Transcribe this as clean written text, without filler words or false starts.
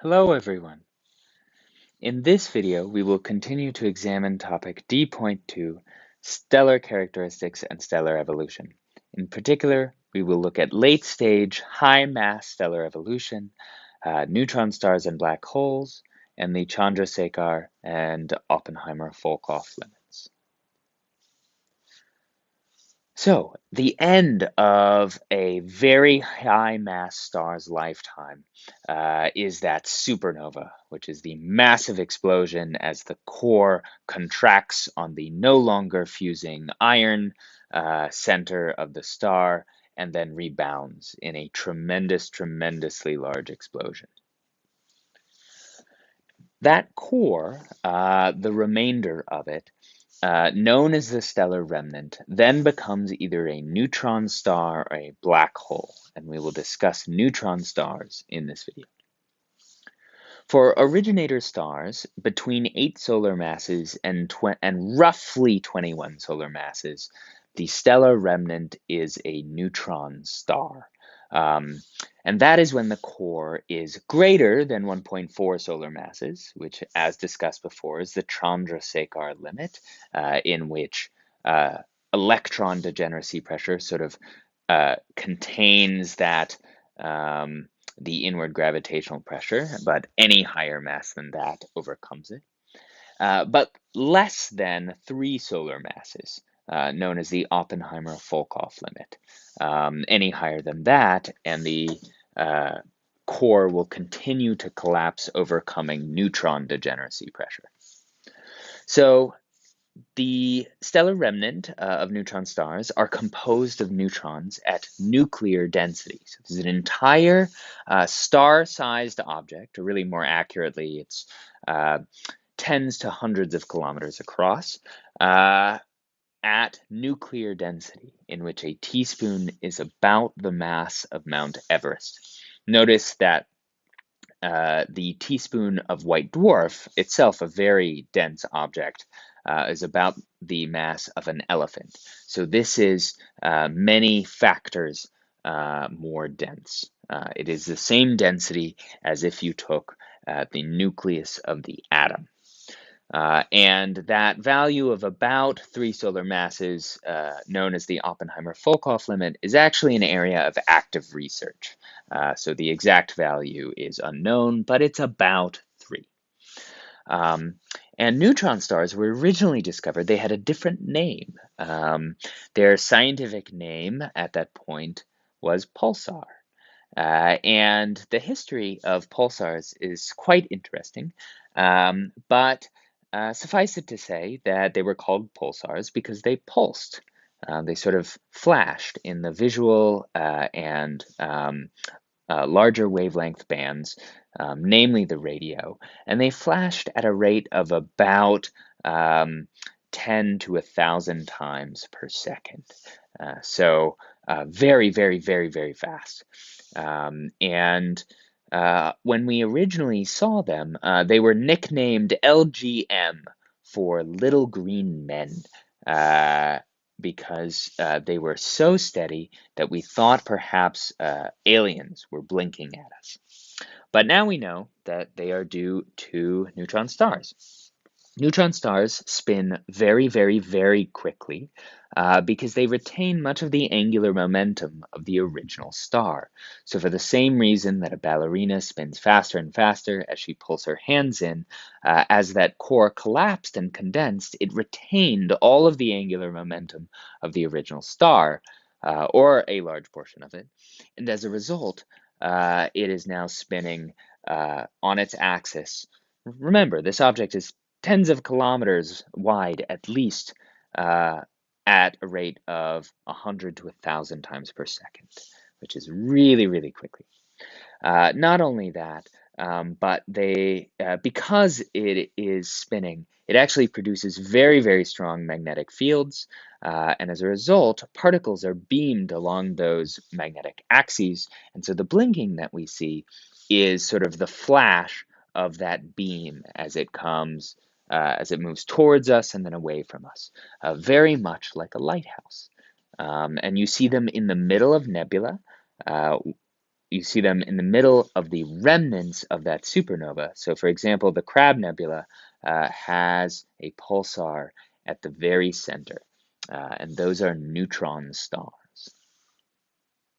Hello everyone. In this video, we will continue to examine topic D.2, stellar characteristics and stellar evolution. In particular, we will look at late-stage, high-mass stellar evolution, neutron stars and black holes, and the Chandrasekhar and Oppenheimer-Volkoff limits. So, the end of a very high mass star's lifetime is that supernova, which is the massive explosion as the core contracts on the no longer fusing iron center of the star and then rebounds in a tremendously large explosion. That core, the remainder of it, known as the stellar remnant, then becomes either a neutron star or a black hole, and we will discuss neutron stars in this video. For originator stars, between 8 solar masses and roughly 21 solar masses, the stellar remnant is a neutron star. And that is when the core is greater than 1.4 solar masses, which, as discussed before, is the Chandrasekhar limit, in which electron degeneracy pressure sort of contains that the inward gravitational pressure, but any higher mass than that overcomes it. But less than 3 solar masses, known as the Oppenheimer-Volkoff limit. Any higher than that, and the core will continue to collapse, overcoming neutron degeneracy pressure. So the stellar remnant of neutron stars are composed of neutrons at nuclear density. So this is an entire star-sized object, or really more accurately, it's tens to hundreds of kilometers across, at nuclear density, in which a teaspoon is about the mass of Mount Everest. Notice that the teaspoon of white dwarf, itself a very dense object, is about the mass of an elephant. So this is many factors more dense. It is the same density as if you took the nucleus of the atom. And that value of about 3 solar masses, known as the Oppenheimer-Volkoff limit, is actually an area of active research. So the exact value is unknown, but it's about 3. And neutron stars were originally discovered. They had a different name. Their scientific name at that point was pulsar. And the history of pulsars is quite interesting, but suffice it to say that they were called pulsars because they pulsed. They sort of flashed in the visual and larger wavelength bands, namely the radio, and they flashed at a rate of about 10 to 1,000 times per second. So very, very, very, very fast. And when we originally saw them, they were nicknamed LGM for Little Green Men, because they were so steady that we thought perhaps aliens were blinking at us. But now we know that they are due to neutron stars. Neutron stars spin very, very, very quickly because they retain much of the angular momentum of the original star. So for the same reason that a ballerina spins faster and faster as she pulls her hands in, as that core collapsed and condensed, it retained all of the angular momentum of the original star, or a large portion of it. And as a result, it is now spinning on its axis. Remember, this object is tens of kilometers wide at least, at a rate of 100 to 1,000 times per second, which is really, really quickly. Not only that, but because it is spinning, it actually produces very, very strong magnetic fields, and as a result, particles are beamed along those magnetic axes, and so the blinking that we see is sort of the flash of that beam as it comes, as it moves towards us and then away from us, very much like a lighthouse. And you see them in the middle of nebula. you see them in the middle of the remnants of that supernova. So for example, the Crab Nebula has a pulsar at the very center, and those are neutron stars.